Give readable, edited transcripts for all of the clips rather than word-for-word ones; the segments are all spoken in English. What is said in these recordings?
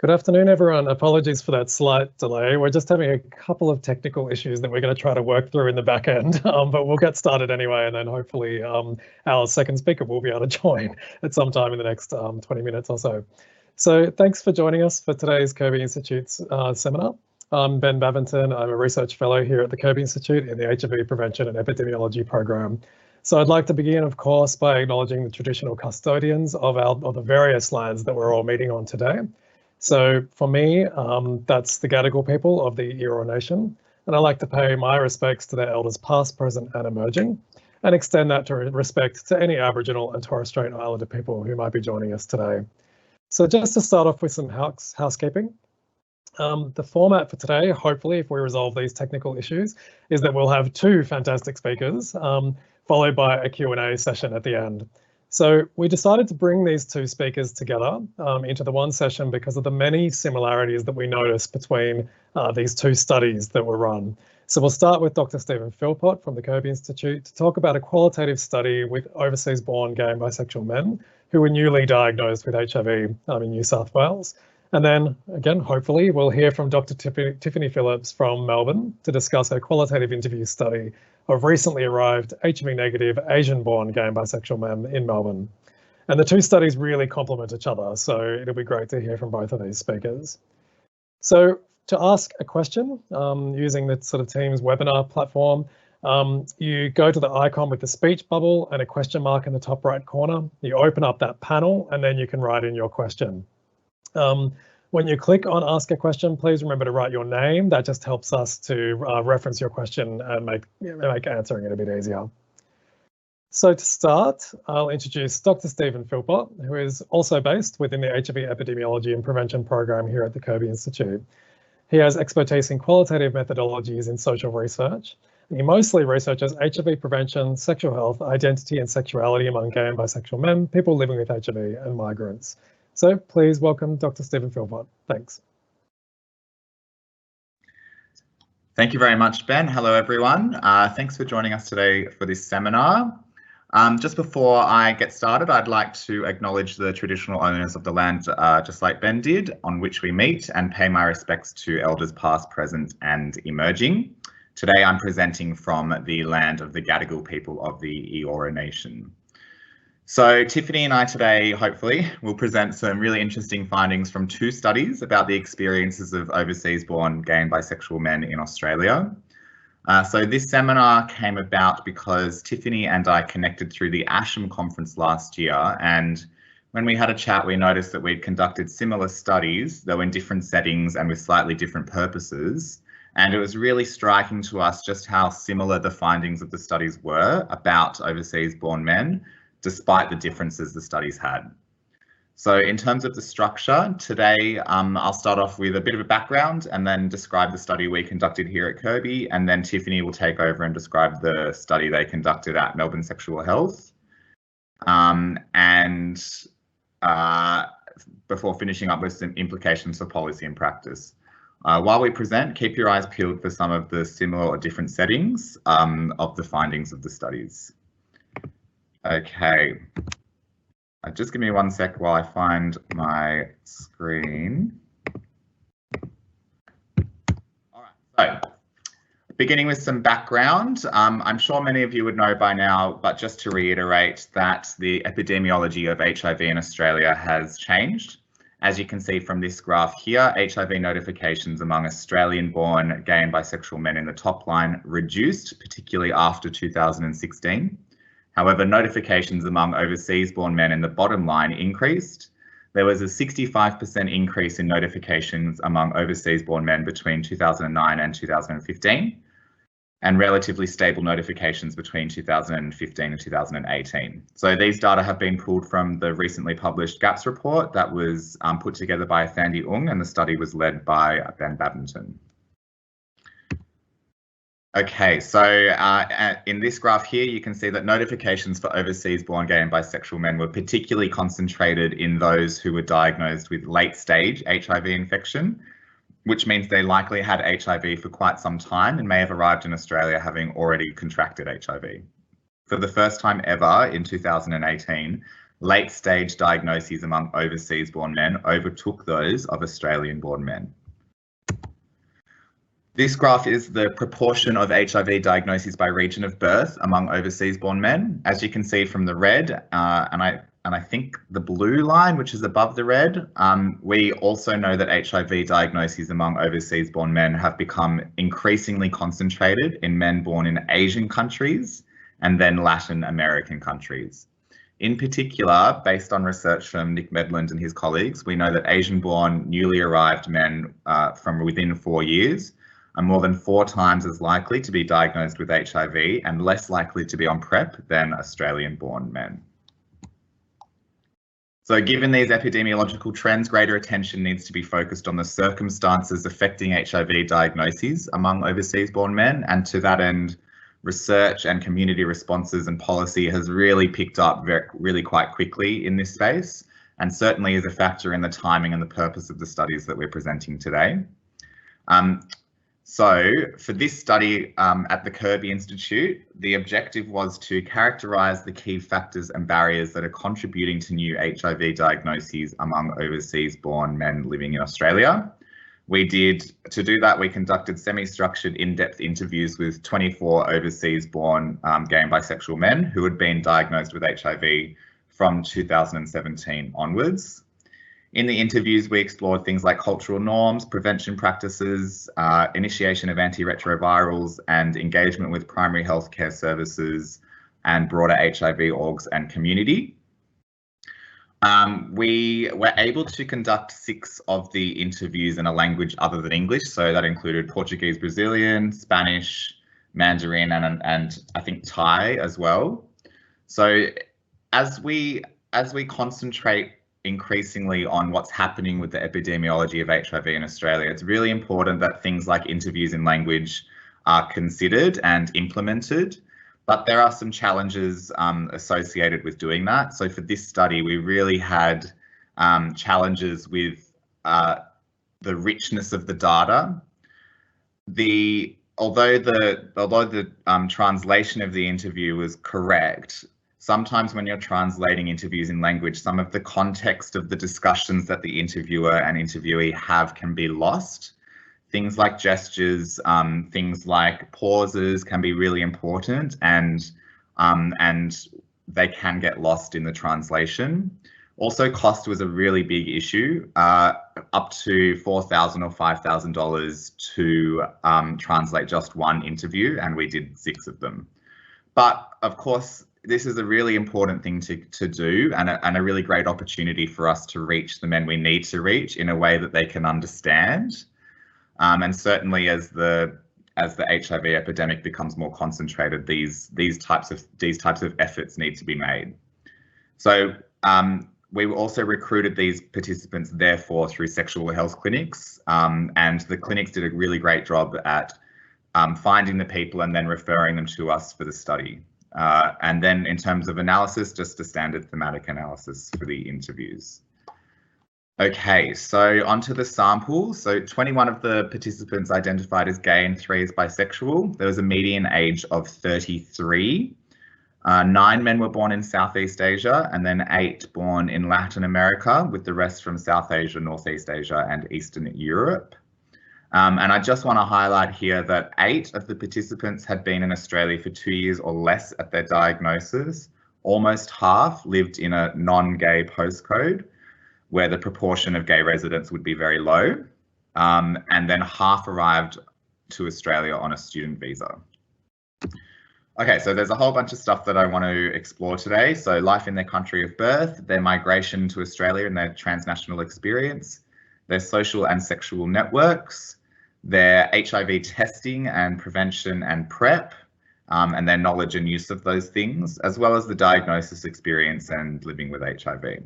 Good afternoon, everyone. Apologies for that slight delay. We're just having a couple of technical issues that we're going to try to work through in the back end, but we'll get started anyway, and then hopefully our second speaker will be able to join at some time in the next 20 minutes or so. So thanks for joining us for today's Kirby Institute's seminar. I'm Ben Babington. I'm a research fellow here at the Kirby Institute in the HIV Prevention and Epidemiology program. So I'd like to begin, of course, by acknowledging the traditional custodians of the various lands that we're all meeting on today. So for me, that's the Gadigal people of the Eora Nation, and I'd like to pay my respects to their elders past, present and emerging, and extend that to respect to any Aboriginal and Torres Strait Islander people who might be joining us today. So just to start off with some housekeeping, the format for today, hopefully if we resolve these technical issues, is that we'll have two fantastic speakers, followed by a Q&A session at the end. So we decided to bring these two speakers together into the one session because of the many similarities that we noticed between these two studies that were run. So we'll start with Dr. Steven Philpot from the Kirby Institute to talk about a qualitative study with overseas-born gay and bisexual men who were newly diagnosed with HIV in New South Wales. And then, again, hopefully, we'll hear from Dr. Tiffany Phillips from Melbourne to discuss a qualitative interview study of recently arrived HIV-negative Asian-born gay and bisexual men in Melbourne. And the two studies really complement each other, so it'll be great to hear from both of these speakers. So to ask a question using the sort of Teams webinar platform, you go to the icon with the speech bubble and a question mark in the top right corner. You open up that panel and then you can write in your question. When you click on ask a question, please remember to write your name. That just helps us to reference your question and make answering it a bit easier. So to start, I'll introduce Dr. Steven Philpot, who is also based within the HIV Epidemiology and Prevention program here at the Kirby Institute. He has expertise in qualitative methodologies in social research. He mostly researches HIV prevention, sexual health, identity and sexuality among gay and bisexual men, people living with HIV and migrants. So please welcome Dr. Steven Philpot. Thanks. Thank you very much, Ben. Hello, everyone. Thanks for joining us today for this seminar. Just before I get started, I'd like to acknowledge the traditional owners of the land, just like Ben did, on which we meet, and pay my respects to elders past, present and emerging. Today, I'm presenting from the land of the Gadigal people of the Eora Nation. So Tiffany and I today, hopefully, will present some really interesting findings from two studies about the experiences of overseas-born gay and bisexual men in Australia. So this seminar came about because Tiffany and I connected through the ASHM conference last year, and when we had a chat, we noticed that we'd conducted similar studies, though in different settings and with slightly different purposes. And it was really striking to us just how similar the findings of the studies were about overseas-born men, despite the differences the studies had. So in terms of the structure, today I'll start off with a bit of a background and then describe the study we conducted here at Kirby, and then Tiffany will take over and describe the study they conducted at Melbourne Sexual Health. Before finishing up with some implications for policy and practice. While we present, keep your eyes peeled for some of the similar or different settings of the findings of the studies. Okay, just give me 1 sec while I find my screen. All right, so beginning with some background, I'm sure many of you would know by now, but just to reiterate that the epidemiology of HIV in Australia has changed. As you can see from this graph here, HIV notifications among Australian-born gay and bisexual men in the top line reduced, particularly after 2016. However, notifications among overseas-born men in the bottom line increased. There was a 65% increase in notifications among overseas-born men between 2009 and 2015, and relatively stable notifications between 2015 and 2018. So these data have been pulled from the recently published GAPS report that was put together by Thandi Ung, and the study was led by Ben Babington. Okay, so in this graph here, you can see that notifications for overseas-born gay and bisexual men were particularly concentrated in those who were diagnosed with late-stage HIV infection, which means they likely had HIV for quite some time and may have arrived in Australia having already contracted HIV. For the first time ever in 2018, late-stage diagnoses among overseas-born men overtook those of Australian-born men. This graph is the proportion of HIV diagnoses by region of birth among overseas-born men. As you can see from the red, and I think the blue line, which is above the red, we also know that HIV diagnoses among overseas-born men have become increasingly concentrated in men born in Asian countries and then Latin American countries. In particular, based on research from Nick Medland and his colleagues, we know that Asian-born newly arrived men from within 4 years are more than 4 times as likely to be diagnosed with HIV and less likely to be on PrEP than Australian-born men. So given these epidemiological trends, greater attention needs to be focused on the circumstances affecting HIV diagnoses among overseas-born men, and to that end, research and community responses and policy has really picked up really quite quickly in this space, and certainly is a factor in the timing and the purpose of the studies that we're presenting today. So for this study at the Kirby Institute, the objective was to characterise the key factors and barriers that are contributing to new HIV diagnoses among overseas-born men living in Australia. To do that, we conducted semi-structured in-depth interviews with 24 overseas-born gay and bisexual men who had been diagnosed with HIV from 2017 onwards. In the interviews, we explored things like cultural norms, prevention practices, initiation of antiretrovirals, and engagement with primary healthcare services and broader HIV orgs and community. We were able to conduct 6 of the interviews in a language other than English, so that included Portuguese, Brazilian, Spanish, Mandarin, and I think Thai as well. So as we concentrate increasingly on what's happening with the epidemiology of HIV in Australia, it's really important that things like interviews in language are considered and implemented, but there are some challenges associated with doing that. So for this study, we really had challenges with the richness of the data. Although the translation of the interview was correct, sometimes when you're translating interviews in language, some of the context of the discussions that the interviewer and interviewee have can be lost. Things like gestures, things like pauses can be really important, and they can get lost in the translation. Also, cost was a really big issue, up to $4,000 or $5,000 to translate just one interview, and we did 6 of them. But of course, this is a really important thing to do, and a really great opportunity for us to reach the men we need to reach in a way that they can understand. And certainly as the HIV epidemic becomes more concentrated, these types of efforts need to be made. So we also recruited these participants, therefore, through sexual health clinics, and the clinics did a really great job at finding the people and then referring them to us for the study. And then in terms of analysis, just a standard thematic analysis for the interviews. Okay, so onto the sample. So 21 of the participants identified as gay and 3 as bisexual. There was a median age of 33. 9 men were born in Southeast Asia, and then 8 born in Latin America, with the rest from South Asia, Northeast Asia, and Eastern Europe. And I just want to highlight here that 8 of the participants had been in Australia for 2 years or less at their diagnosis. Almost half lived in a non-gay postcode, where the proportion of gay residents would be very low. And then half arrived to Australia on a student visa. Okay, so there's a whole bunch of stuff that I want to explore today. So life in their country of birth, their migration to Australia and their transnational experience, their social and sexual networks, their HIV testing and prevention and PrEP, and their knowledge and use of those things, as well as the diagnosis experience and living with HIV.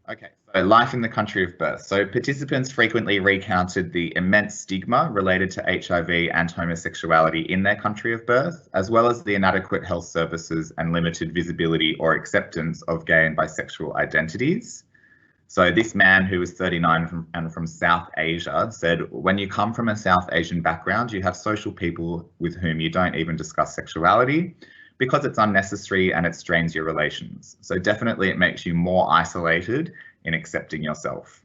Okay, so life in the country of birth. So participants frequently recounted the immense stigma related to HIV and homosexuality in their country of birth, as well as the inadequate health services and limited visibility or acceptance of gay and bisexual identities. So this man, who was 39 and from South Asia, said, when you come from a South Asian background, you have social people with whom you don't even discuss sexuality. because it's unnecessary and it strains your relations. So definitely it makes you more isolated in accepting yourself.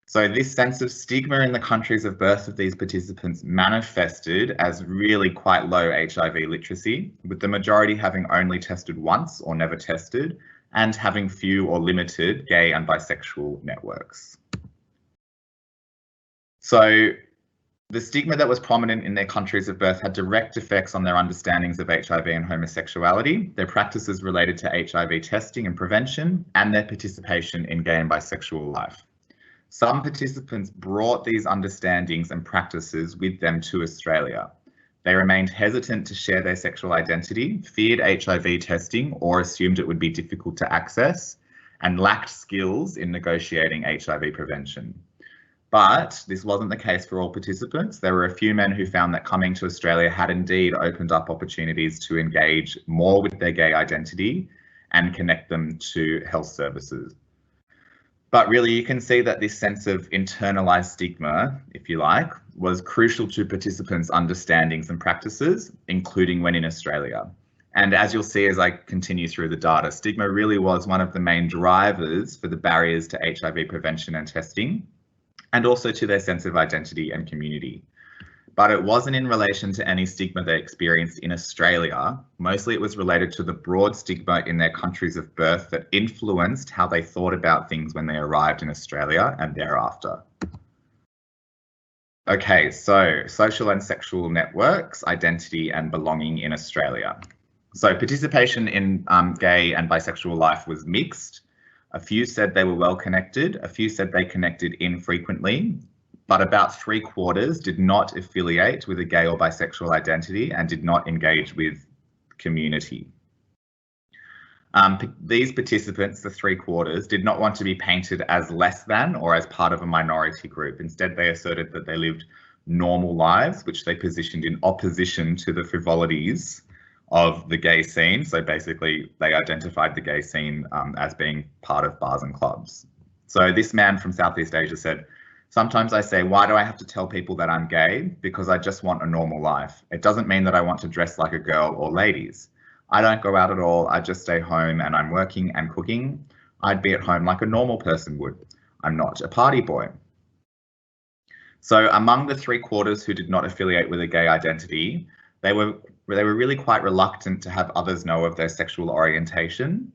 So this sense of stigma in the countries of birth of these participants manifested as really quite low HIV literacy, with the majority having only tested once or never tested, and having few or limited gay and bisexual networks. So the stigma that was prominent in their countries of birth had direct effects on their understandings of HIV and homosexuality, their practices related to HIV testing and prevention, and their participation in gay and bisexual life. Some participants brought these understandings and practices with them to Australia. They remained hesitant to share their sexual identity, feared HIV testing or assumed it would be difficult to access, and lacked skills in negotiating HIV prevention. But this wasn't the case for all participants. There were a few men who found that coming to Australia had indeed opened up opportunities to engage more with their gay identity and connect them to health services. But really, you can see that this sense of internalised stigma, if you like, was crucial to participants' understandings and practices, including when in Australia. And as you'll see as I continue through the data, stigma really was one of the main drivers for the barriers to HIV prevention and testing, and also to their sense of identity and community. But it wasn't in relation to any stigma they experienced in Australia. Mostly it was related to the broad stigma in their countries of birth that influenced how they thought about things when they arrived in Australia and thereafter. Okay, so social and sexual networks, identity and belonging in Australia. So participation in gay and bisexual life was mixed. A few said they were well connected, a few said they connected infrequently, but about 3/4 did not affiliate with a gay or bisexual identity and did not engage with community. These participants, the 3/4, did not want to be painted as less than or as part of a minority group. Instead, they asserted that they lived normal lives, which they positioned in opposition to the frivolities of the gay scene. So basically, they identified the gay scene as being part of bars and clubs. So this man from Southeast Asia said, "Sometimes I say, why do I have to tell people that I'm gay? Because I just want a normal life. It doesn't mean that I want to dress like a girl or ladies. I don't go out at all. I just stay home and I'm working and cooking. I'd be at home like a normal person would. I'm not a party boy." So among the 3/4 who did not affiliate with a gay identity, they were really quite reluctant to have others know of their sexual orientation.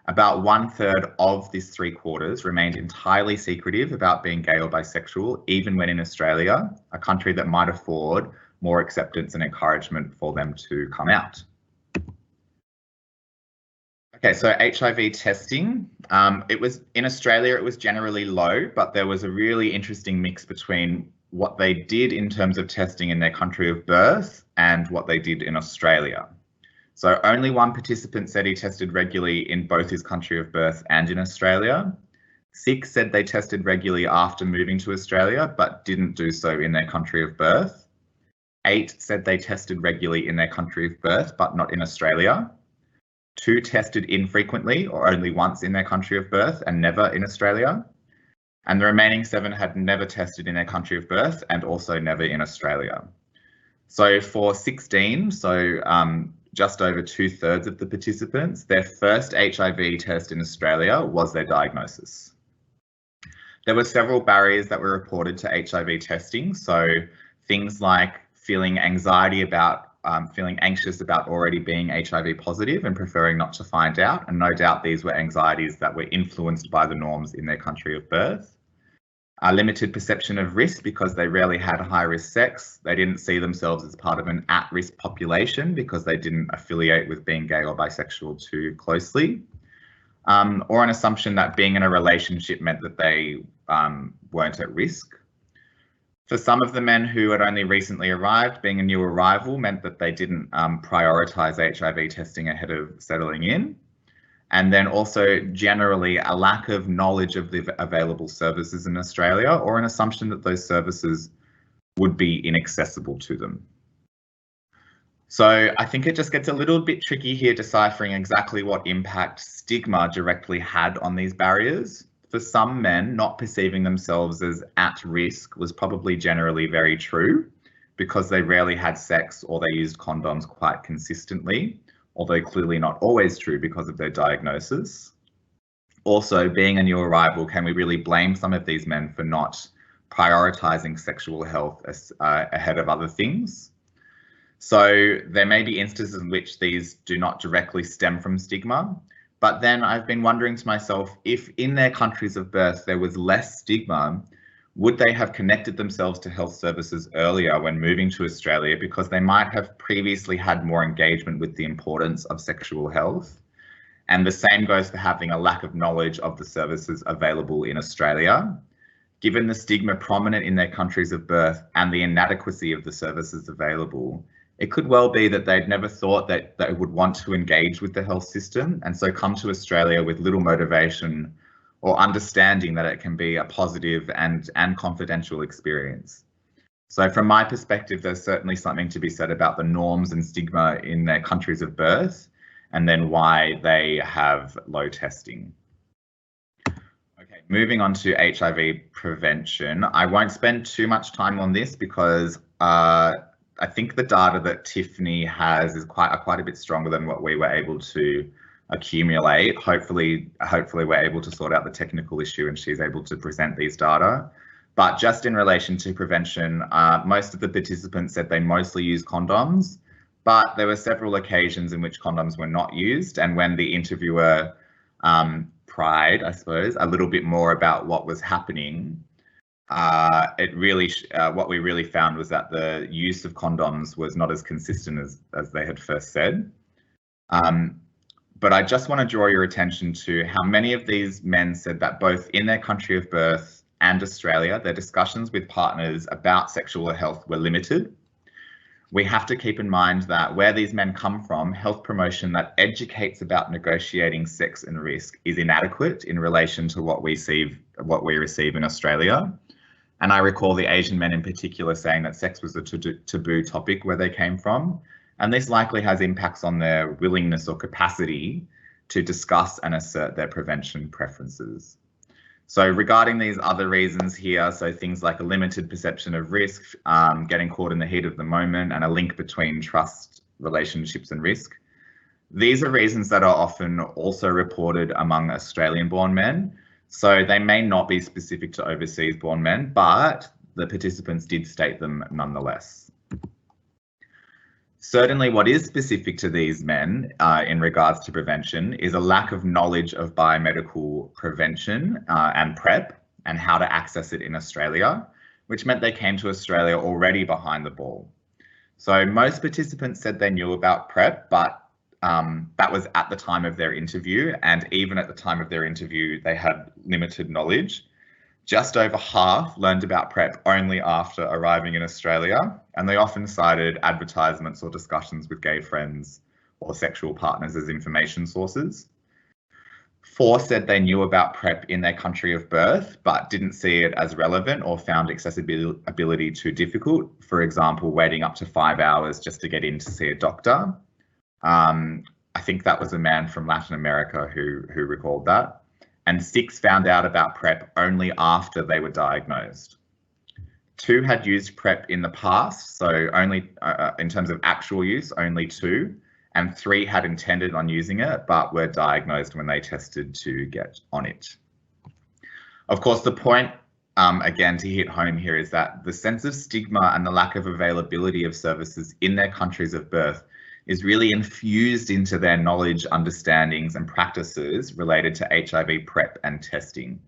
About 1/3 of this 3/4 remained entirely secretive about being gay or bisexual, even when in Australia, a country that might afford more acceptance and encouragement for them to come out. Okay, so HIV testing, it was in Australia, it was generally low, but there was a really interesting mix between what they did in terms of testing in their country of birth and what they did in Australia. So only one participant said he tested regularly in both his country of birth and in Australia. 6 said they tested regularly after moving to Australia, but didn't do so in their country of birth. 8 said they tested regularly in their country of birth, but not in Australia. 2 tested infrequently or only once in their country of birth and never in Australia. And the remaining 7 had never tested in their country of birth and also never in Australia. So for 16, just over 2/3 of the participants, their first HIV test in Australia was their diagnosis. There were several barriers that were reported to HIV testing. So things like feeling anxious about already being HIV positive and preferring not to find out. And no doubt these were anxieties that were influenced by the norms in their country of birth. A limited perception of risk because they rarely had high-risk sex. They didn't see themselves as part of an at-risk population because they didn't affiliate with being gay or bisexual too closely. Or an assumption that being in a relationship meant that they weren't at risk. For some of the men who had only recently arrived, being a new arrival meant that they didn't prioritise HIV testing ahead of settling in. And then also generally a lack of knowledge of the available services in Australia, or an assumption that those services would be inaccessible to them. So I think it just gets a little bit tricky here deciphering exactly what impact stigma directly had on these barriers. For some men, not perceiving themselves as at risk was probably generally very true because they rarely had sex or they used condoms quite consistently, although clearly not always true because of their diagnosis. Also, being a new arrival, can we really blame some of these men for not prioritizing sexual health ahead of other things? So there may be instances in which these do not directly stem from stigma, but then I've been wondering to myself, if in their countries of birth there was less stigma, would they have connected themselves to health services earlier when moving to Australia, because they might have previously had more engagement with the importance of sexual health? And the same goes for having a lack of knowledge of the services available in Australia. Given the stigma prominent in their countries of birth and the inadequacy of the services available, it could well be that they'd never thought that they would want to engage with the health system, and so come to Australia with little motivation or understanding that it can be a positive and confidential experience. So from my perspective, there's certainly something to be said about the norms and stigma in their countries of birth, and then why they have low testing. Okay, moving on to HIV prevention. I won't spend too much time on this because I think the data that Tiffany has is quite a bit stronger than what we were able to accumulate. Hopefully we're able to sort out the technical issue and she's able to present these data. But just in relation to prevention, most of the participants said they mostly use condoms, but there were several occasions in which condoms were not used. And when the interviewer pried, I suppose, a little bit more about what was happening, what we really found was that the use of condoms was not as consistent as they had first said. But I just want to draw your attention to how many of these men said that both in their country of birth and Australia, their discussions with partners about sexual health were limited. We have to keep in mind that where these men come from, health promotion that educates about negotiating sex and risk is inadequate in relation to what we receive in Australia. And I recall the Asian men in particular saying that sex was a taboo topic where they came from. And this likely has impacts on their willingness or capacity to discuss and assert their prevention preferences. So regarding these other reasons here, so things like a limited perception of risk, getting caught in the heat of the moment, and a link between trust, relationships and risk. These are reasons that are often also reported among Australian-born men. So they may not be specific to overseas-born men, but the participants did state them nonetheless. Certainly what is specific to these men in regards to prevention is a lack of knowledge of biomedical prevention and PrEP and how to access it in Australia, which meant they came to Australia already behind the ball. So most participants said they knew about PrEP, but that was at the time of their interview, and even at the time of their interview, they had limited knowledge. Just over half learned about PrEP only after arriving in Australia, and they often cited advertisements or discussions with gay friends or sexual partners as information sources. 4 said they knew about PrEP in their country of birth, but didn't see it as relevant or found accessibility too difficult. For example, waiting up to 5 hours just to get in to see a doctor. I think that was a man from Latin America who recalled that. And 6 found out about PrEP only after they were diagnosed. 2 had used PrEP in the past, so only in terms of actual use, only 2. And 3 had intended on using it, but were diagnosed when they tested to get on it. Of course, the point, again, to hit home here is that the sense of stigma and the lack of availability of services in their countries of birth is really infused into their knowledge, understandings and practices related to HIV PrEP and testing.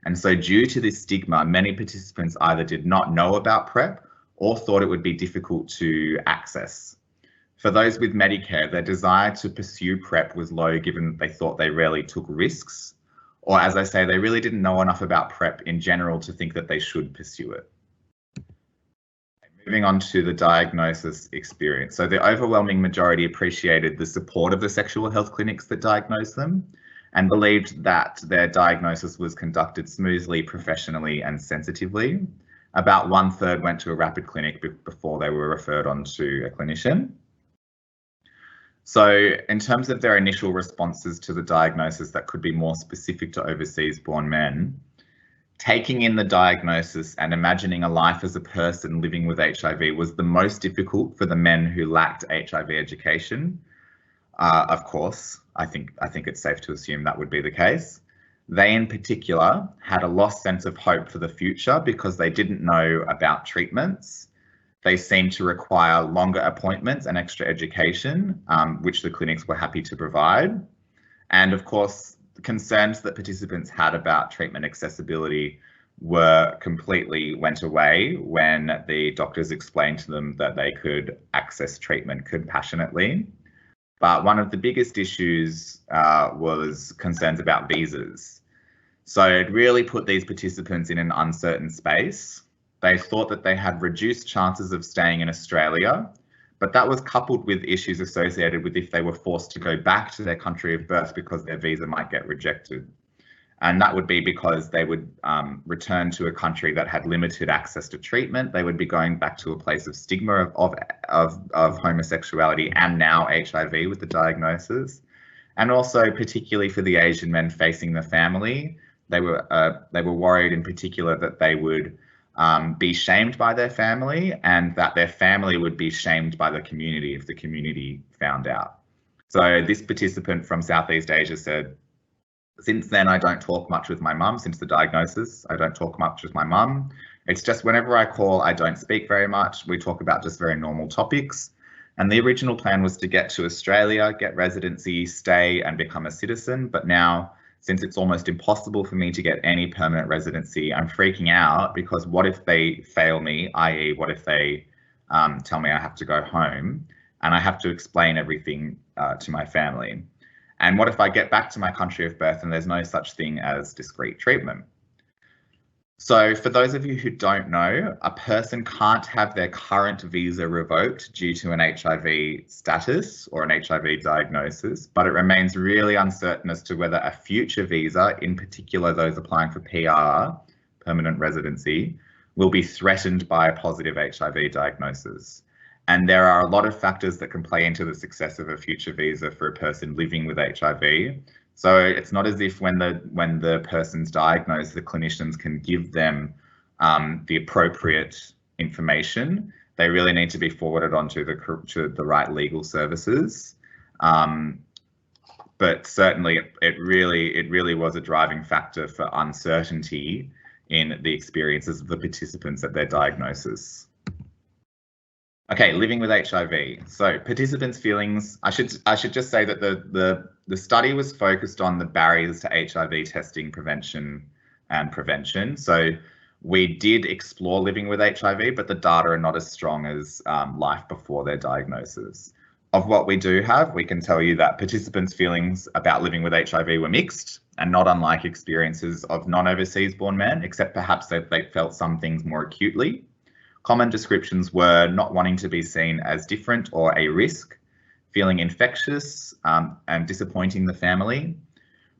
And so due to this stigma, many participants either did not know about PrEP or thought it would be difficult to access. For those with Medicare, their desire to pursue PrEP was low given they thought they rarely took risks, or as I say, they really didn't know enough about PrEP in general to think that they should pursue it. Moving on to the diagnosis experience. So the overwhelming majority appreciated the support of the sexual health clinics that diagnosed them and believed that their diagnosis was conducted smoothly, professionally and sensitively. About 1/3 went to a rapid clinic before they were referred on to a clinician. So in terms of their initial responses to the diagnosis that could be more specific to overseas born men, taking in the diagnosis and imagining a life as a person living with HIV was the most difficult for the men who lacked HIV education. Of course, I think it's safe to assume that would be the case. They in particular had a lost sense of hope for the future because they didn't know about treatments. They seemed to require longer appointments and extra education, which the clinics were happy to provide. And of course, the concerns that participants had about treatment accessibility completely went away when the doctors explained to them that they could access treatment compassionately. But one of the biggest issues was concerns about visas. So it really put these participants in an uncertain space. They thought that they had reduced chances of staying in Australia, but that was coupled with issues associated with if they were forced to go back to their country of birth because their visa might get rejected. And that would be because they would return to a country that had limited access to treatment. They would be going back to a place of stigma of homosexuality and now HIV with the diagnosis. And also particularly for the Asian men facing the family, they were worried in particular that they would be shamed by their family and that their family would be shamed by the community if the community found out. So this participant from Southeast Asia said, since then, I don't talk much with my mum. Since the diagnosis, I don't talk much with my mum. It's just whenever I call, I don't speak very much. We talk about just very normal topics. And the original plan was to get to Australia, get residency, stay and become a citizen. But now, since it's almost impossible for me to get any permanent residency, I'm freaking out because what if they fail me, i.e. what if they tell me I have to go home and I have to explain everything to my family? And what if I get back to my country of birth and there's no such thing as discreet treatment? So for those of you who don't know, a person can't have their current visa revoked due to an HIV status or an HIV diagnosis, but it remains really uncertain as to whether a future visa, in particular those applying for PR, permanent residency, will be threatened by a positive HIV diagnosis. And there are a lot of factors that can play into the success of a future visa for a person living with HIV. So it's not as if when the person's diagnosed, the clinicians can give them the appropriate information. They really need to be forwarded on to the right legal services. But certainly, it really was a driving factor for uncertainty in the experiences of the participants at their diagnosis. Okay, living with HIV. So participants' feelings, I should just say that the study was focused on the barriers to HIV testing prevention. So we did explore living with HIV, but the data are not as strong as life before their diagnosis. Of what we do have, we can tell you that participants' feelings about living with HIV were mixed and not unlike experiences of non-overseas born men, except perhaps that they felt some things more acutely. Common descriptions were not wanting to be seen as different or a risk, feeling infectious and disappointing the family.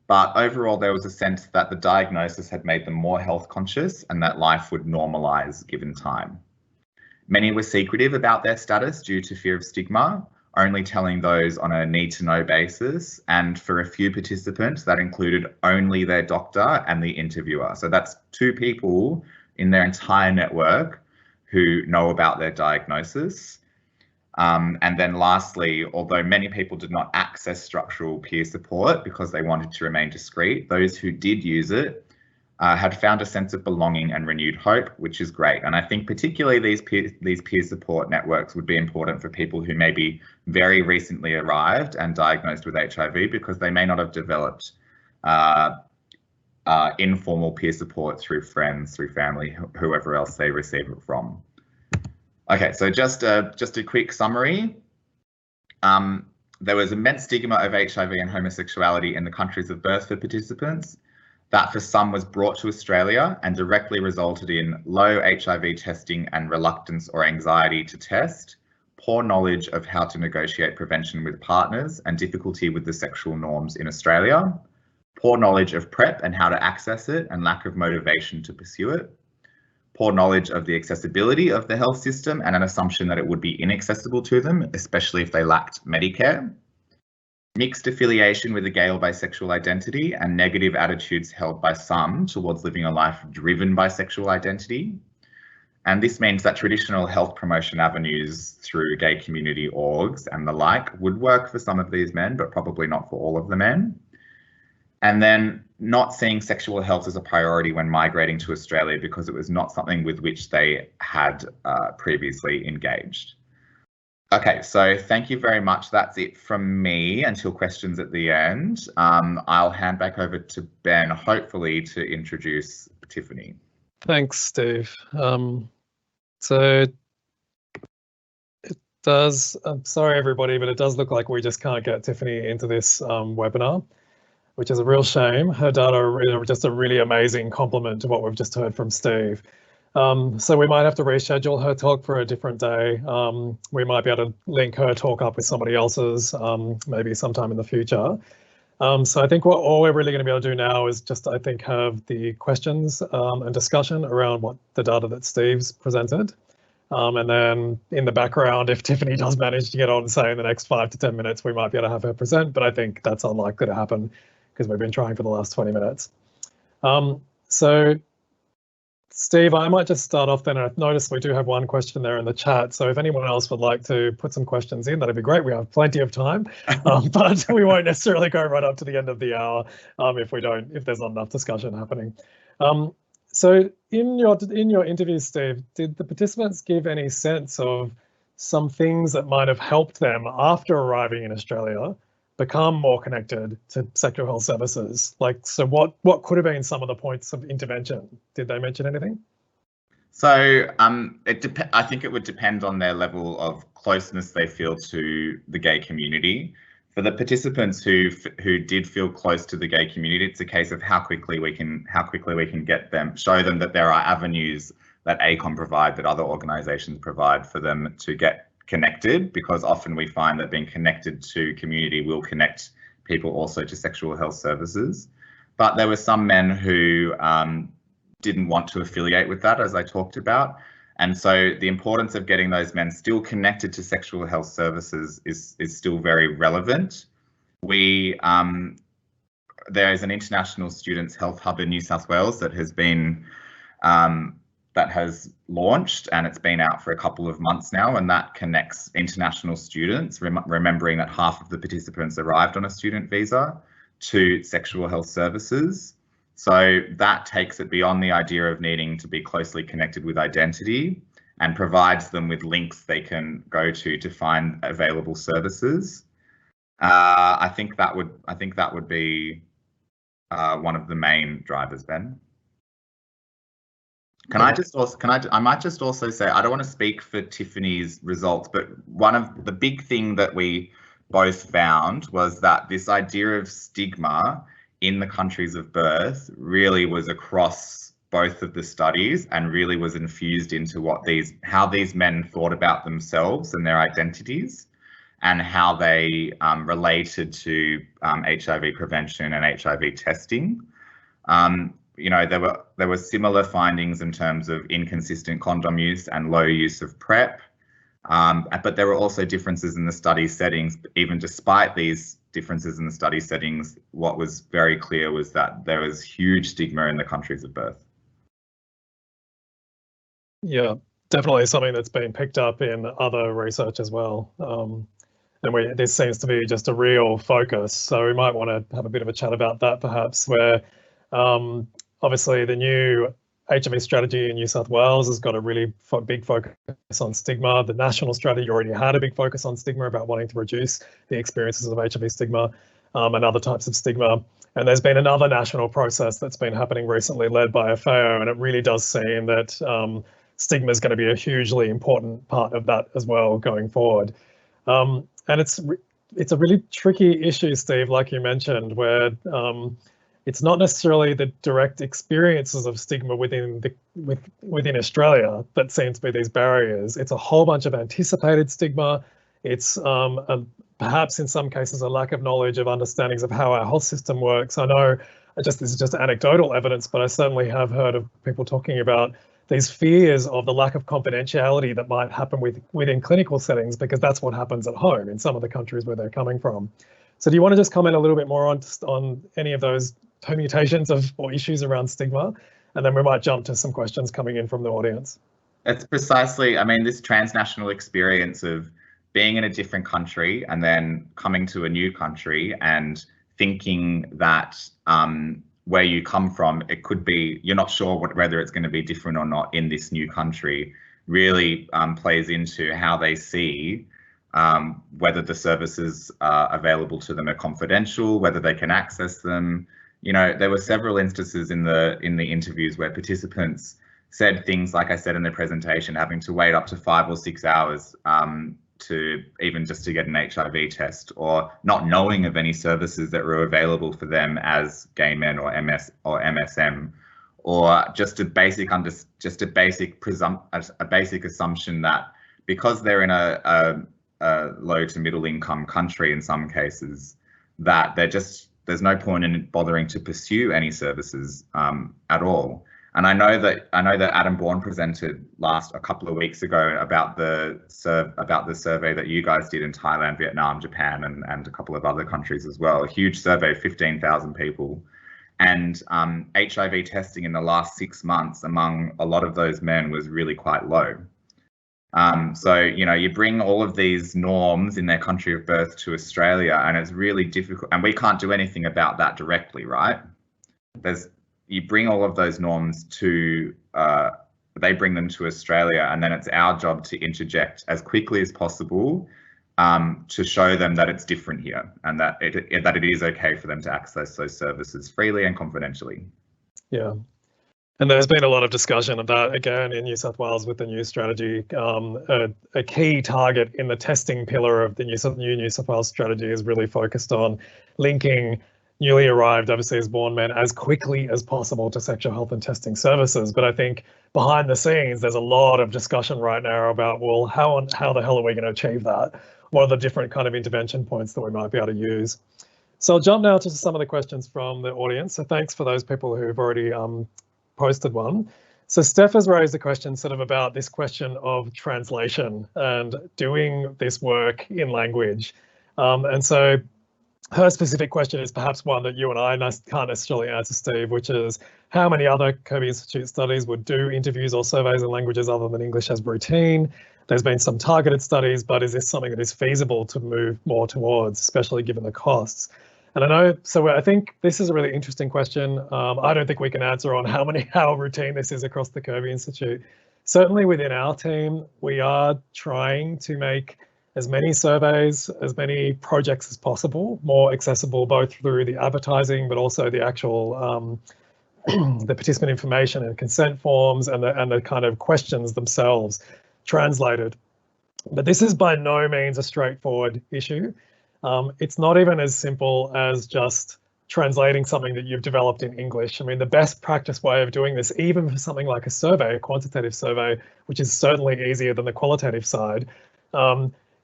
But overall, there was a sense that the diagnosis had made them more health conscious and that life would normalise given time. Many were secretive about their status due to fear of stigma, only telling those on a need-to-know basis. And for a few participants, that included only their doctor and the interviewer. So that's two people in their entire network who know about their diagnosis. And then lastly, although many people did not access structural peer support because they wanted to remain discreet, those who did use it had found a sense of belonging and renewed hope, which is great. And I think particularly these peer support networks would be important for people who may be very recently arrived and diagnosed with HIV because they may not have developed informal peer support through friends, through family, whoever else they receive it from. Okay, so just a quick summary. There was immense stigma of HIV and homosexuality in the countries of birth for participants. That for some was brought to Australia and directly resulted in low HIV testing and reluctance or anxiety to test, poor knowledge of how to negotiate prevention with partners and difficulty with the sexual norms in Australia, poor knowledge of PrEP and how to access it and lack of motivation to pursue it, poor knowledge of the accessibility of the health system and an assumption that it would be inaccessible to them, especially if they lacked Medicare, mixed affiliation with a gay or bisexual identity and negative attitudes held by some towards living a life driven by sexual identity, And this means that traditional health promotion avenues through gay community orgs and the like would work for some of these men, but probably not for all of the men. And then not seeing sexual health as a priority when migrating to Australia because it was not something with which they had previously engaged. Okay, so thank you very much. That's it from me until questions at the end. I'll hand back over to Ben, hopefully to introduce Tiffany. Thanks, Steve. So it does, I'm sorry everybody, but it does look like we just can't get Tiffany into this webinar, which is a real shame. Her data are just a really amazing complement to what we've just heard from Steve. So we might have to reschedule her talk for a different day. We might be able to link her talk up with somebody else's, maybe sometime in the future. So I think all we're really going to be able to do now is just, I think, have the questions and discussion around what the data that Steve's presented. And then in the background, if Tiffany does manage to get on, say, in the next 5 to 10 minutes, we might be able to have her present, but I think that's unlikely to happen because we've been trying for the last 20 minutes. So Steve, I might just start off then. I've noticed we do have one question there in the chat. So if anyone else would like to put some questions in, that'd be great. We have plenty of time, but we won't necessarily go right up to the end of the hour if there's not enough discussion happening. So in your interview, Steve, did the participants give any sense of some things that might have helped them after arriving in Australia become more connected to sexual health services? Like, so what could have been some of the points of intervention? Did they mention anything? So I think it would depend on their level of closeness they feel to the gay community. For the participants who did feel close to the gay community, it's a case of how quickly we can show them that there are avenues that ACOM provide, that other organisations provide for them to get connected, because often we find that being connected to community will connect people also to sexual health services. But there were some men who didn't want to affiliate with that, as I talked about. And so the importance of getting those men still connected to sexual health services is still very relevant. There is an international students health hub in New South Wales that has been that has launched, and it's been out for a couple of months now, and that connects international students, remembering that half of the participants arrived on a student visa, to sexual health services. So that takes it beyond the idea of needing to be closely connected with identity, and provides them with links they can go to find available services. I think that would be one of the main drivers, Ben. I might just also say, I don't want to speak for Tiffany's results, but one of the big thing that we both found was that this idea of stigma in the countries of birth really was across both of the studies, and really was infused into how these men thought about themselves and their identities, and how they related to HIV prevention and HIV testing. There were similar findings in terms of inconsistent condom use and low use of PrEP, but there were also differences in the study settings. Even despite these differences in the study settings, what was very clear was that there was huge stigma in the countries of birth. Yeah, definitely something that's been picked up in other research as well. And this seems to be just a real focus. So we might want to have a bit of a chat about that, perhaps, where obviously the new HIV strategy in New South Wales has got a really big focus on stigma. The national strategy already had a big focus on stigma, about wanting to reduce the experiences of HIV stigma and other types of stigma. And there's been another national process that's been happening recently, led by FAO, and it really does seem that stigma is going to be a hugely important part of that as well going forward. And it's a really tricky issue, Steve, like you mentioned, where it's not necessarily the direct experiences of stigma within Australia that seem to be these barriers. It's a whole bunch of anticipated stigma. It's perhaps in some cases a lack of knowledge of understandings of how our health system works. I know this is just anecdotal evidence, but I certainly have heard of people talking about these fears of the lack of confidentiality that might happen within clinical settings, because that's what happens at home in some of the countries where they're coming from. So do you want to just comment a little bit more on any of those permutations or issues around stigma, and then we might jump to some questions coming in from the audience? It's precisely, I mean, this transnational experience of being in a different country and then coming to a new country and thinking that where you come from, it could be, you're not sure whether it's going to be different or not in this new country, really plays into how they see whether the services available to them are confidential, whether they can access them. You know, there were several instances in the interviews where participants said things like I said in the presentation, having to wait up to 5 or 6 hours to even just to get an HIV test, or not knowing of any services that were available for them as gay men or MSM, or just a basic assumption that because they're in a low to middle income country in some cases, that there's no point in bothering to pursue any services at all. And I know that Adam Bourne presented a couple of weeks ago about the survey that you guys did in Thailand, Vietnam, Japan, and a couple of other countries as well. A huge survey, 15,000 people. And HIV testing in the last 6 months among a lot of those men was really quite low. So, you know, you bring all of these norms in their country of birth to Australia, and it's really difficult, and we can't do anything about that directly, right? You bring all of those norms to, they bring them to Australia, and then it's our job to interject as quickly as possible to show them that it's different here, and that it is okay for them to access those services freely and confidentially. Yeah. And there's been a lot of discussion of that, again, in New South Wales with the new strategy. A key target in the testing pillar of the new South Wales strategy is really focused on linking newly arrived overseas born men as quickly as possible to sexual health and testing services. But I think behind the scenes, there's a lot of discussion right now about, well, how the hell are we going to achieve that? What are the different kind of intervention points that we might be able to use? So I'll jump now to some of the questions from the audience. So thanks for those people who've already posted one. So Steph has raised a question sort of about this question of translation and doing this work in language. And so her specific question is perhaps one that you and I can't necessarily answer, Steve, which is how many other Kirby Institute studies would do interviews or surveys in languages other than English as routine? There's been some targeted studies, but is this something that is feasible to move more towards, especially given the costs? And I know, so I think this is a really interesting question. I don't think we can answer on how routine this is across the Kirby Institute. Certainly within our team, we are trying to make as many surveys, as many projects as possible, more accessible, both through the advertising, but also the actual the participant information and consent forms and the kind of questions themselves translated. But this is by no means a straightforward issue. It's not even as simple as just translating something that you've developed in English. I mean, the best practice way of doing this, even for something like a survey, a quantitative survey, which is certainly easier than the qualitative side,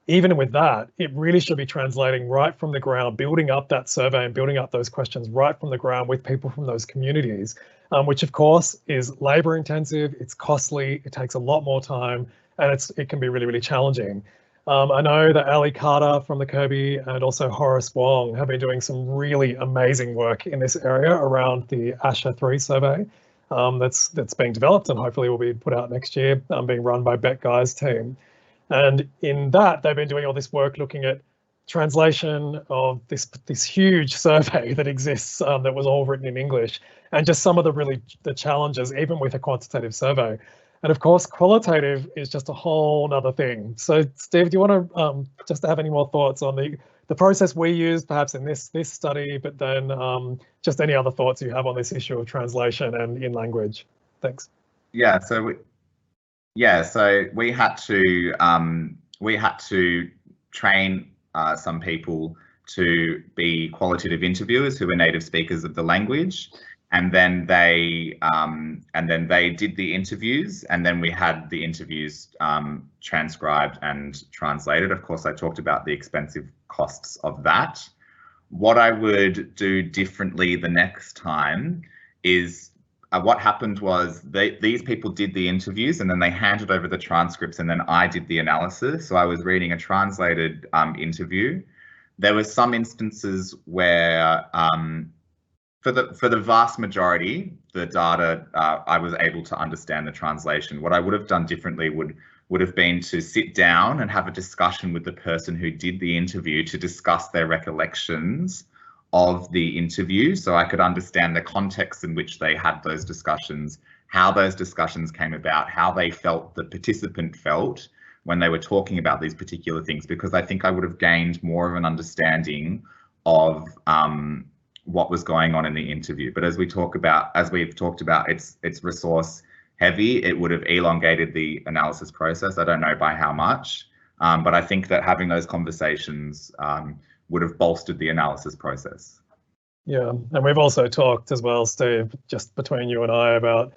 even with that, it really should be translating right from the ground, building up that survey and building up those questions right from the ground with people from those communities, which of course is labor intensive, it's costly, it takes a lot more time, and it can be really, really challenging. I know that Ali Carter from the Kirby and also Horace Wong have been doing some really amazing work in this area around the ASHA-3 survey that's being developed and hopefully will be put out next year, being run by Beck Guy's team. And in that, they've been doing all this work looking at translation of this huge survey that exists that was all written in English, and just some of the challenges, even with a quantitative survey. And of course, qualitative is just a whole nother thing. So Steve, do you want to just have any more thoughts on the process we use perhaps in this study, but then just any other thoughts you have on this issue of translation and in language? Thanks. Yeah, so we had to train some people to be qualitative interviewers who were native speakers of the language, and then they did the interviews, and then we had the interviews transcribed and translated. Of course, I talked about the expensive costs of that. What I would do differently the next time is what happened was these people did the interviews and then they handed over the transcripts, and then I did the analysis. So I was reading a translated interview. There were some instances where For the vast majority, the data, I was able to understand the translation. What I would have done differently would have been to sit down and have a discussion with the person who did the interview to discuss their recollections of the interview, so I could understand the context in which they had those discussions, how those discussions came about, how they felt, the participant felt when they were talking about these particular things, because I think I would have gained more of an understanding of what was going on in the interview. But as we've talked about, it's resource heavy. It would have elongated the analysis process. I don't know by how much, but I think that having those conversations would have bolstered the analysis process. Yeah, and we've also talked as well, Steve, just between you and I, about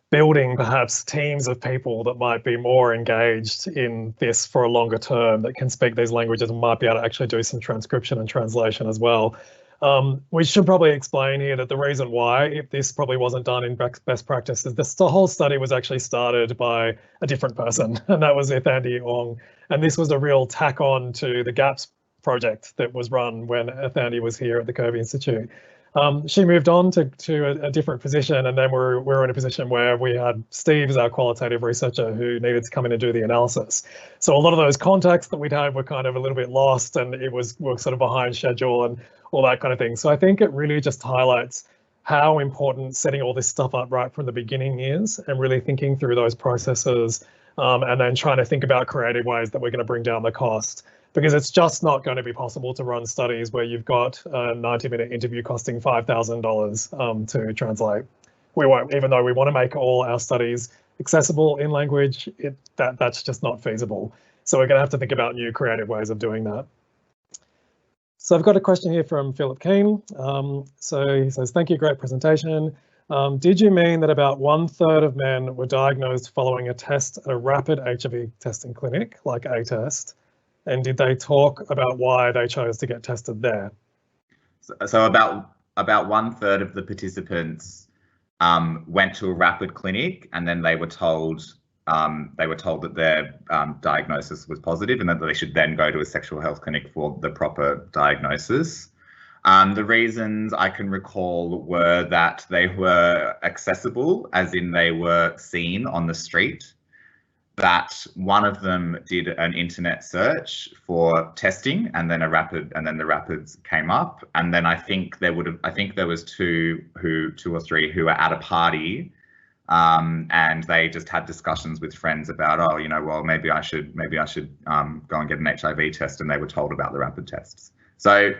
building perhaps teams of people that might be more engaged in this for a longer term, that can speak these languages and might be able to actually do some transcription and translation as well. We should probably explain here that the reason why, if this probably wasn't done in best practice, is the whole study was actually started by a different person, and that was Andy Ong. And this was a real tack on to the GAPS project that was run when Andy was here at the Kirby Institute. She moved on to a different position, and then we're in a position where we had Steve as our qualitative researcher who needed to come in and do the analysis. So a lot of those contacts that we'd had were kind of a little bit lost, and we're sort of behind schedule and all that kind of thing. So I think it really just highlights how important setting all this stuff up right from the beginning is, and really thinking through those processes, and then trying to think about creative ways that we're going to bring down the cost. Because it's just not going to be possible to run studies where you've got a 90-minute interview costing $5,000 to translate. We won't, even though we want to make all our studies accessible in language, that's just not feasible. So we're going to have to think about new creative ways of doing that. So I've got a question here from Philip Keane. So he says, thank you, great presentation. Did you mean that about 1/3 of men were diagnosed following a test at a rapid HIV testing clinic, like a test? And did they talk about why they chose to get tested there? So about 1/3 of the participants went to a rapid clinic, and then they were told that their diagnosis was positive, and that they should then go to a sexual health clinic for the proper diagnosis. The reasons I can recall were that they were accessible, as in they were seen on the street, that one of them did an internet search for testing, and then the rapids came up, and then I think there was two or three who were at a party, and they just had discussions with friends about, oh, you know, well, maybe I should go and get an HIV test, and they were told about the rapid tests. So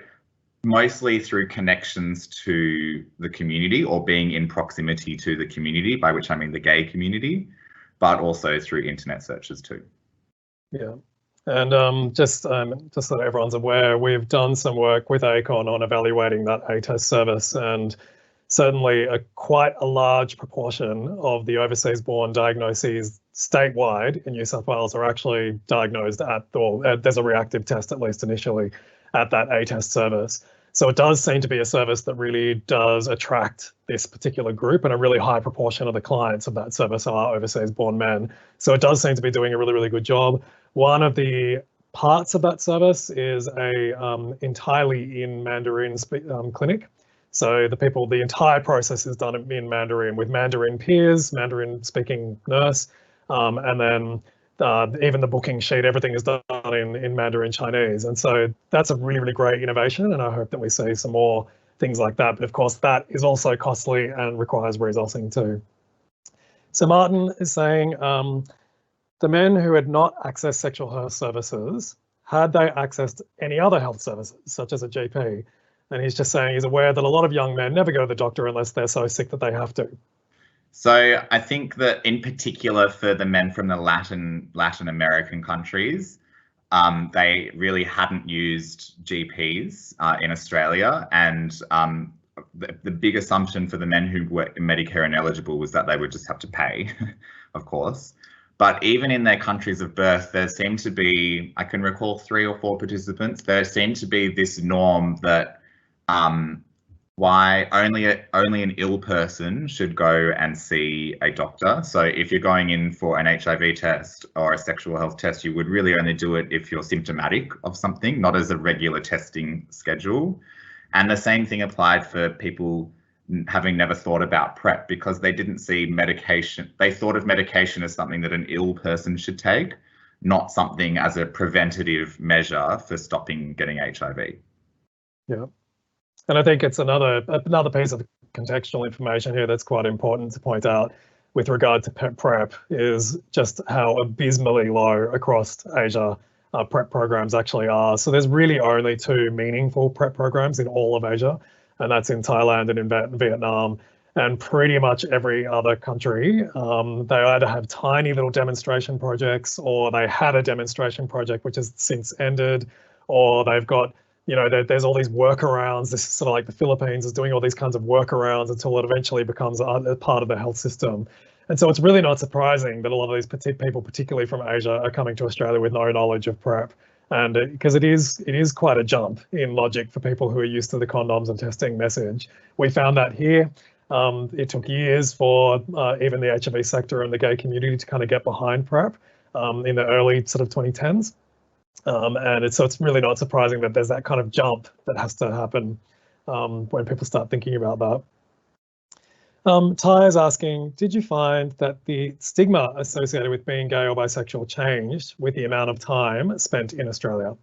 mostly through connections to the community, or being in proximity to the community, by which I mean the gay community, but also through internet searches too. Yeah, and just so that everyone's aware, we've done some work with ACON on evaluating that A-test service, and certainly quite a large proportion of the overseas-born diagnoses statewide in New South Wales are actually diagnosed there's a reactive test, at least initially, at that A-test service. So it does seem to be a service that really does attract this particular group, and a really high proportion of the clients of that service are overseas-born men. So it does seem to be doing a really, really good job. One of the parts of that service is a entirely in Mandarin clinic. So the entire process is done in Mandarin, with Mandarin peers, Mandarin-speaking nurse, and then even the booking sheet, everything is done in Mandarin Chinese. And so that's a really, really great innovation, and I hope that we see some more things like that. But of course, that is also costly and requires resourcing too. So Martin is saying, the men who had not accessed sexual health services, had they accessed any other health services, such as a GP? And he's just saying he's aware that a lot of young men never go to the doctor unless they're so sick that they have to. So I think that in particular for the men from the Latin American countries, they really hadn't used GPs in Australia, and the big assumption for the men who were Medicare ineligible was that they would just have to pay, of course. But even in their countries of birth, there seemed to be, I can recall 3 or 4 participants, there seemed to be this norm that why only an ill person should go and see a doctor. So if you're going in for an HIV test or a sexual health test, you would really only do it if you're symptomatic of something, not as a regular testing schedule. And the same thing applied for people having never thought about PrEP, because they didn't see medication. They thought of medication as something that an ill person should take, not something as a preventative measure for stopping getting HIV. Yeah. And I think it's another piece of contextual information here that's quite important to point out with regard to PrEP is just how abysmally low across Asia PrEP programs actually are. So there's really only 2 meaningful PrEP programs in all of Asia, and that's in Thailand and in Vietnam. And pretty much every other country, they either have tiny little demonstration projects, or they had a demonstration project which has since ended, or they've got, there's all these workarounds. This is sort of like the Philippines is doing all these kinds of workarounds until it eventually becomes a part of the health system. And so it's really not surprising that a lot of these people, particularly from Asia, are coming to Australia with no knowledge of PrEP. And because it is quite a jump in logic for people who are used to the condoms and testing message. We found that here. It took years for even the HIV sector and the gay community to kind of get behind PrEP in the early sort of 2010s. And so it's really not surprising that there's that kind of jump that has to happen when people start thinking about that. Ty is asking, did you find that the stigma associated with being gay or bisexual changed with the amount of time spent in Australia?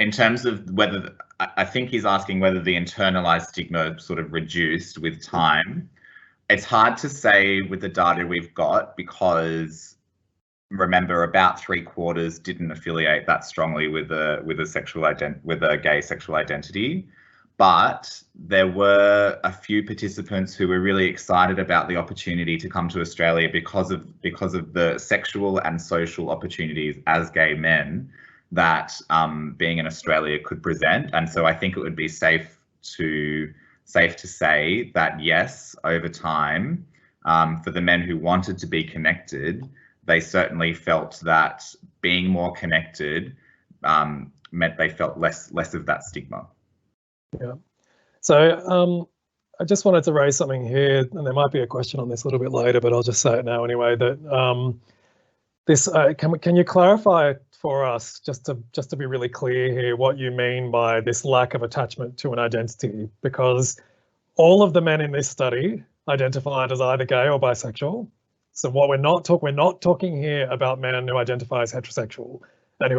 In terms of whether, I think he's asking whether the internalised stigma sort of reduced with time. It's hard to say with the data we've got, because remember, about 3/4 didn't affiliate that strongly with a gay sexual identity. But there were a few participants who were really excited about the opportunity to come to Australia because of the sexual and social opportunities as gay men that being in Australia could present. And so I think it would be safe to say that yes, over time, for the men who wanted to be connected, they certainly felt that being more connected meant they felt less of that stigma. Yeah. So I just wanted to raise something here, and there might be a question on this a little bit later, but I'll just say it now anyway. That this can you clarify for us, just to be really clear here, what you mean by this lack of attachment to an identity? Because all of the men in this study identified as either gay or bisexual. So what we're not talking here about men who identify as heterosexual and who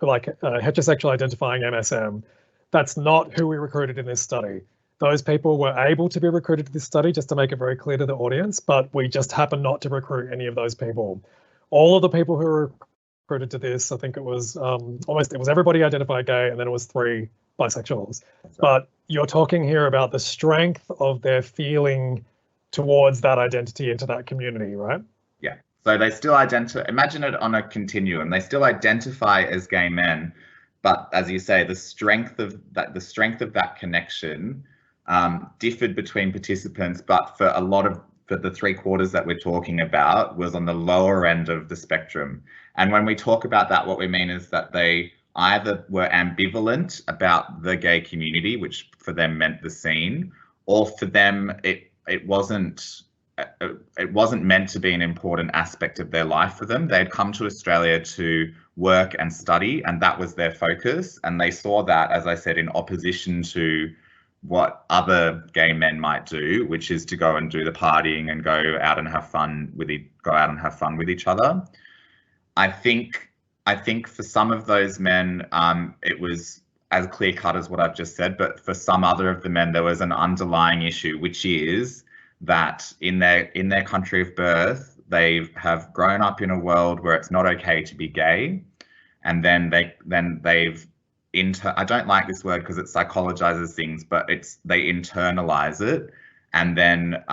like heterosexual identifying MSM. That's not who we recruited in this study. Those people were able to be recruited to this study, just to make it very clear to the audience, but we just happened not to recruit any of those people. All of the people who were recruited to this, I think it was it was everybody identified gay, and then it was 3 bisexuals. But you're talking here about the strength of their feeling towards that identity into that community, right? Yeah. So they still imagine it on a continuum. They still identify as gay men, but as you say, the strength of that connection differed between participants. But for the 3/4 that we're talking about was on the lower end of the spectrum. And when we talk about that, what we mean is that they either were ambivalent about the gay community, which for them meant the scene, or for them it wasn't meant to be an important aspect of their life for them. They'd come to Australia to work and study, and that was their focus. And they saw that, as I said, in opposition to what other gay men might do, which is to go and do the partying and go out and have fun with each other. I think for some of those men, it was as clear cut as what I've just said, but for some other of the men, there was an underlying issue, which is that in their country of birth, they have grown up in a world where it's not okay to be gay, and then they've I don't like this word because it psychologizes things, but they internalize it, and then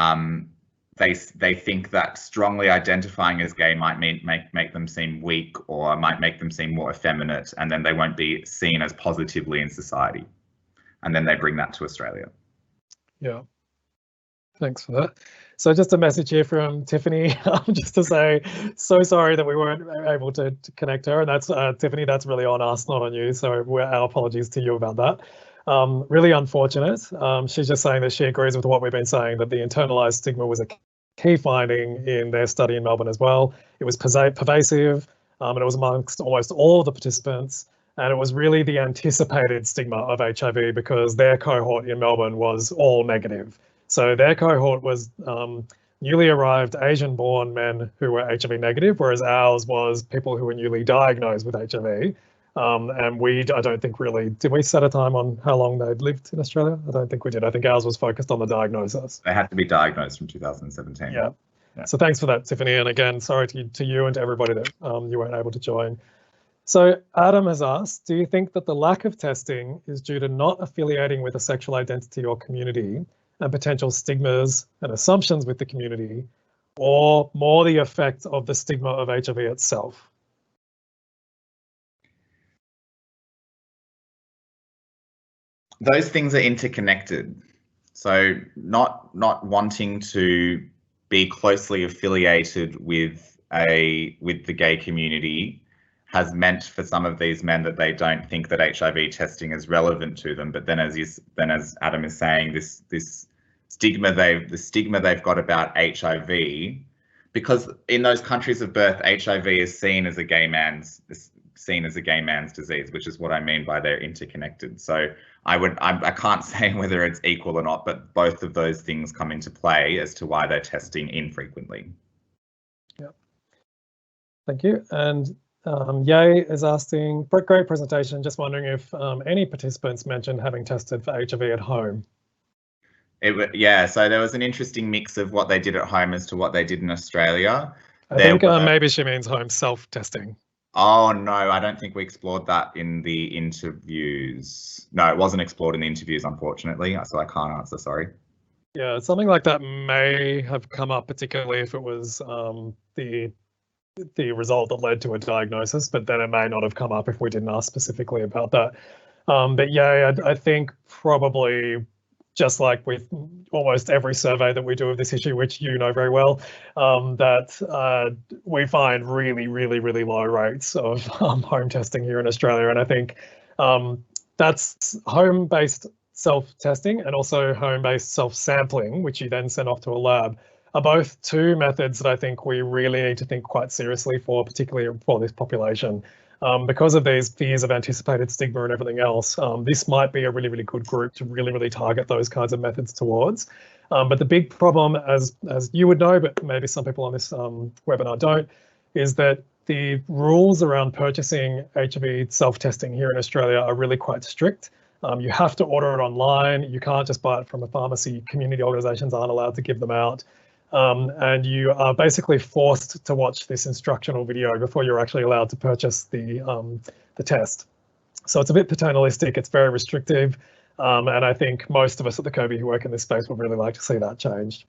they think that strongly identifying as gay might make them seem weak, or might make them seem more effeminate, and then they won't be seen as positively in society, and then they bring that to Australia. Yeah. Thanks for that. So just a message here from Tiffany, just to say, so sorry that we weren't able to connect her. And that's Tiffany, that's really on us, not on you. So our apologies to you about that. Really unfortunate. She's just saying that she agrees with what we've been saying, that the internalised stigma was a key finding in their study in Melbourne as well. It was pervasive, and it was amongst almost all of the participants. And it was really the anticipated stigma of HIV because their cohort in Melbourne was all negative. So their cohort was newly arrived Asian-born men who were HIV negative, whereas ours was people who were newly diagnosed with HIV. And I don't think really, did we set a time on how long they'd lived in Australia? I don't think we did. I think ours was focused on the diagnosis. They had to be diagnosed from 2017. Yeah. So thanks for that, Tiffany. And again, sorry to you and to everybody that you weren't able to join. So Adam has asked, do you think that the lack of testing is due to not affiliating with a sexual identity or community and potential stigmas and assumptions with the community, or more the effect of the stigma of HIV itself? Those things are interconnected. So not wanting to be closely affiliated with the gay community has meant for some of these men that they don't think that HIV testing is relevant to them. But then, as Adam is saying, this stigma they've got about HIV, because in those countries of birth, HIV is seen as a gay man's disease, which is what I mean by they're interconnected. So I can't say whether it's equal or not, but both of those things come into play as to why they're testing infrequently. Yeah. Thank you. And Yay is asking, great presentation. Just wondering if any participants mentioned having tested for HIV at home. Yeah, so there was an interesting mix of what they did at home as to what they did in Australia. I think maybe she means home self-testing. Oh, no, I don't think we explored that in the interviews. No, it wasn't explored in the interviews, unfortunately, so I can't answer, sorry. Yeah, something like that may have come up, particularly if it was the result that led to a diagnosis, but then it may not have come up if we didn't ask specifically about that. But yeah, I think probably just like with almost every survey that we do of this issue, which you know very well, that we find really, really, really low rates of home testing here in Australia. And I think that's home-based self-testing and also home-based self-sampling, which you then send off to a lab, are both two methods that I think we really need to think quite seriously for, particularly for this population. Because of these fears of anticipated stigma and everything else, this might be a really, really good group to really, really target those kinds of methods towards. But the big problem, as you would know, but maybe some people on this webinar don't, is that the rules around purchasing HIV self-testing here in Australia are really quite strict. You have to order it online. You can't just buy it from a pharmacy. Community organisations aren't allowed to give them out. And you are basically forced to watch this instructional video before you're actually allowed to purchase the test. So it's a bit paternalistic, it's very restrictive, and I think most of us at the Kirby who work in this space would really like to see that changed.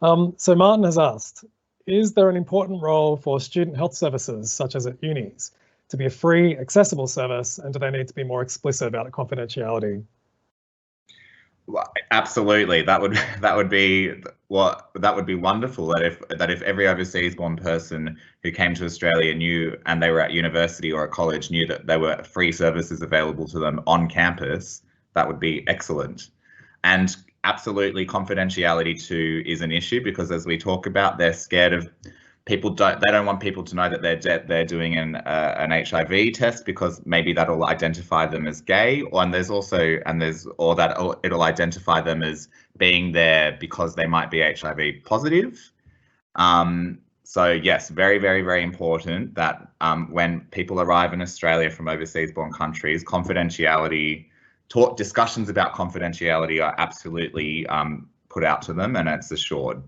So Martin has asked, is there an important role for student health services, such as at unis, to be a free, accessible service, and do they need to be more explicit about confidentiality? Absolutely, that would be wonderful. That if every overseas-born person who came to Australia knew, and they were at university or at college, knew that there were free services available to them on campus, that would be excellent. And absolutely, confidentiality too is an issue because, as we talk about, they're scared of people. They don't want people to know that they're doing an HIV test because maybe that'll identify them as gay, or that it'll identify them as being there because they might be HIV positive. So yes, very, very, very important that when people arrive in Australia from overseas-born countries, discussions about confidentiality are absolutely put out to them, and it's assured.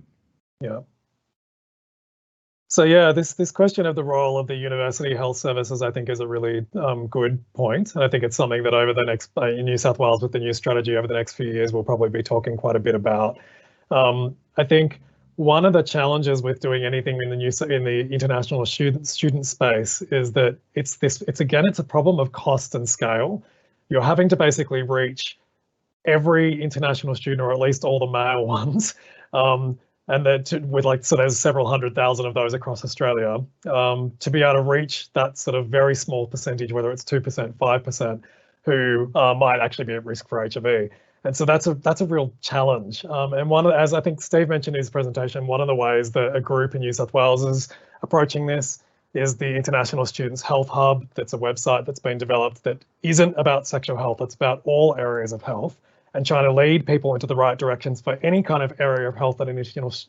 Yeah. So yeah, this question of the role of the university health services, I think, is a really good point. And I think it's something that over the next, in New South Wales with the new strategy over the next few years, we'll probably be talking quite a bit about. I think one of the challenges with doing anything in the international student space is that it's a problem of cost and scale. You're having to basically reach every international student, or at least all the male ones. And then so there's several 100,000 of those across Australia, to be able to reach that sort of very small percentage, whether it's 2%, 5%, who might actually be at risk for HIV. And so that's a real challenge. And as I think Steve mentioned in his presentation, one of the ways that a group in New South Wales is approaching this is the International Students Health Hub. That's a website that's been developed that isn't about sexual health, it's about all areas of health and trying to lead people into the right directions for any kind of area of health that an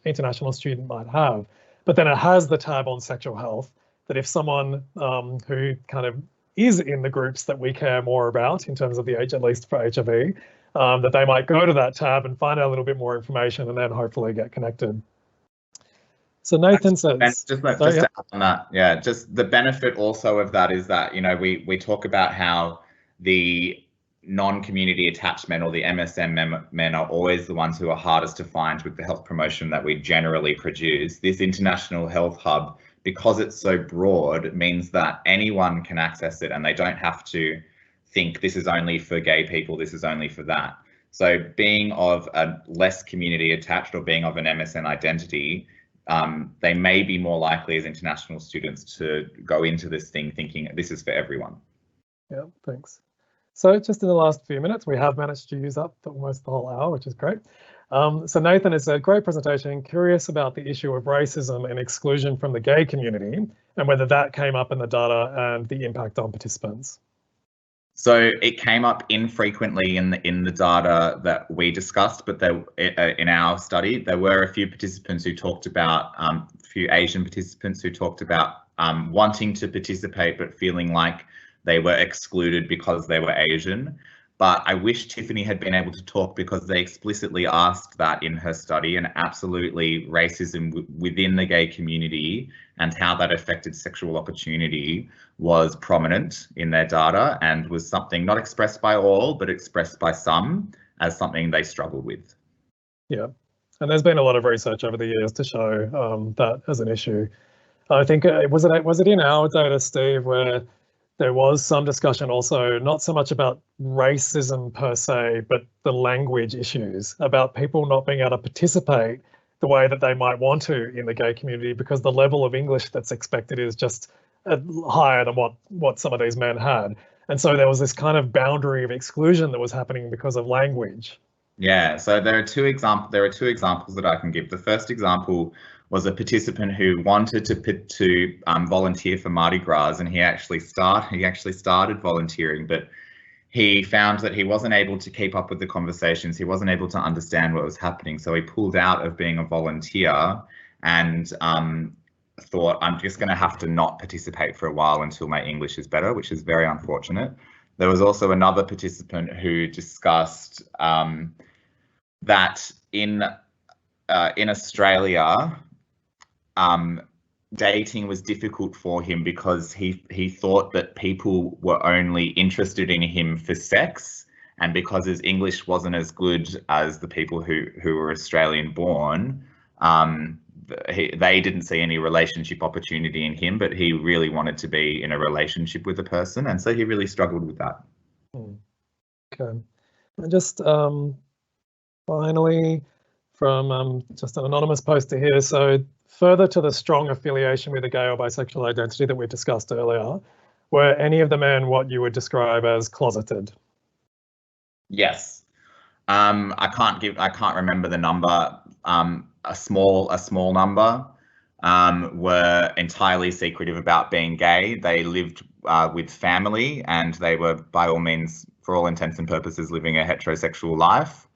international student might have. But then it has the tab on sexual health that if someone who kind of is in the groups that we care more about in terms of the age, at least for HIV, that they might go to that tab and find out a little bit more information and then hopefully get connected. So Nathan says, to add on that, yeah, just the benefit also of that is that, you know, we talk about how the non-community attached men or the MSM men are always the ones who are hardest to find with the health promotion that we generally produce. This International Health Hub, because it's so broad, means that anyone can access it and they don't have to think this is only for gay people, this is only for that. So being of a less community attached or being of an MSN identity, they may be more likely as international students to go into this thing thinking this is for everyone. Yeah, thanks. So just in the last few minutes, we have managed to use up almost the whole hour, which is great. So Nathan has said, great presentation, curious about the issue of racism and exclusion from the gay community and whether that came up in the data and the impact on participants. So it came up infrequently in the data that we discussed, but there, in our study, there were a few participants who talked about, a few Asian participants who talked about wanting to participate but feeling like they were excluded because they were Asian. But I wish Tiffany had been able to talk because they explicitly asked that in her study, and absolutely racism within the gay community and how that affected sexual opportunity was prominent in their data and was something not expressed by all, but expressed by some as something they struggled with. Yeah, and there's been a lot of research over the years to show that as an issue. I think, was it in our data, Steve, where there was some discussion also, not so much about racism per se, but the language issues, about people not being able to participate the way that they might want to in the gay community because the level of English that's expected is just higher than what some of these men had. And so there was this kind of boundary of exclusion that was happening because of language. Yeah, so there are two examples that I can give. The first example was a participant who wanted to volunteer for Mardi Gras, and he actually started volunteering, but he found that he wasn't able to keep up with the conversations. He wasn't able to understand what was happening, so he pulled out of being a volunteer and thought, I'm just going to have to not participate for a while until my English is better, which is very unfortunate. There was also another participant who discussed that in Australia, dating was difficult for him because he thought that people were only interested in him for sex, and because his English wasn't as good as the people who were Australian born, they didn't see any relationship opportunity in him, but he really wanted to be in a relationship with a person, and so he really struggled with that. Okay, and just finally, from just an anonymous poster here, so further to the strong affiliation with a gay or bisexual identity that we discussed earlier, were any of the men what you would describe as closeted? Yes. I can't remember the number. A small number were entirely secretive about being gay. They lived with family, and they were, by all means, for all intents and purposes, living a heterosexual life.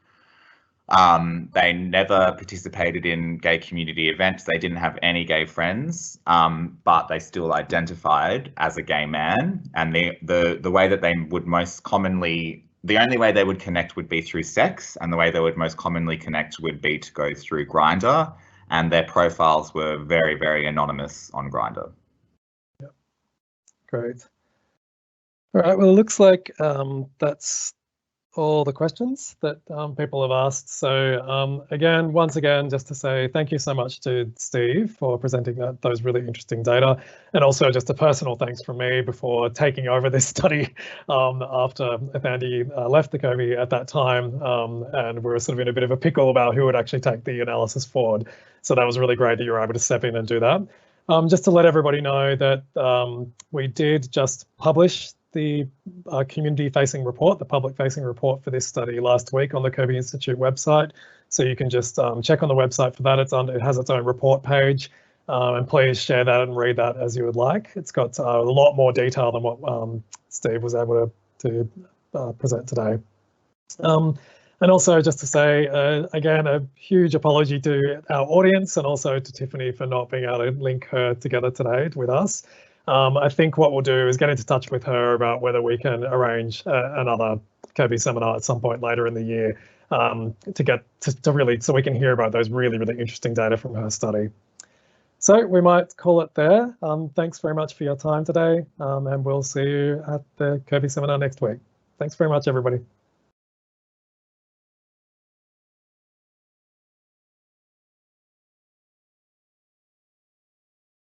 They never participated in gay community events. They didn't have any gay friends, but they still identified as a gay man. And the way that they would most commonly, the only way they would connect would be through sex, and the way they would most commonly connect would be to go through Grindr, and their profiles were very, very anonymous on Grindr. Yep. Great. All right, well, it looks like that's all the questions that people have asked. So again, once again, just to say thank you so much to Steve for presenting those really interesting data, and also just a personal thanks from me before taking over this study after Andy left the Kirby at that time, and we were sort of in a bit of a pickle about who would actually take the analysis forward. So that was really great that you were able to step in and do that. Just to let everybody know that we did just publish the community-facing report, the public-facing report for this study last week on the Kirby Institute website. So you can just check on the website for that. It has its own report page. And please share that and read that as you would like. It's got a lot more detail than what Steve was able to present today. And also just to say, again, a huge apology to our audience and also to Tiffany for not being able to link her together today with us. I think what we'll do is get into touch with her about whether we can arrange another Kirby seminar at some point later in the year to get to really, so we can hear about those really, really interesting data from her study. So we might call it there. Thanks very much for your time today, and we'll see you at the Kirby seminar next week. Thanks very much, everybody.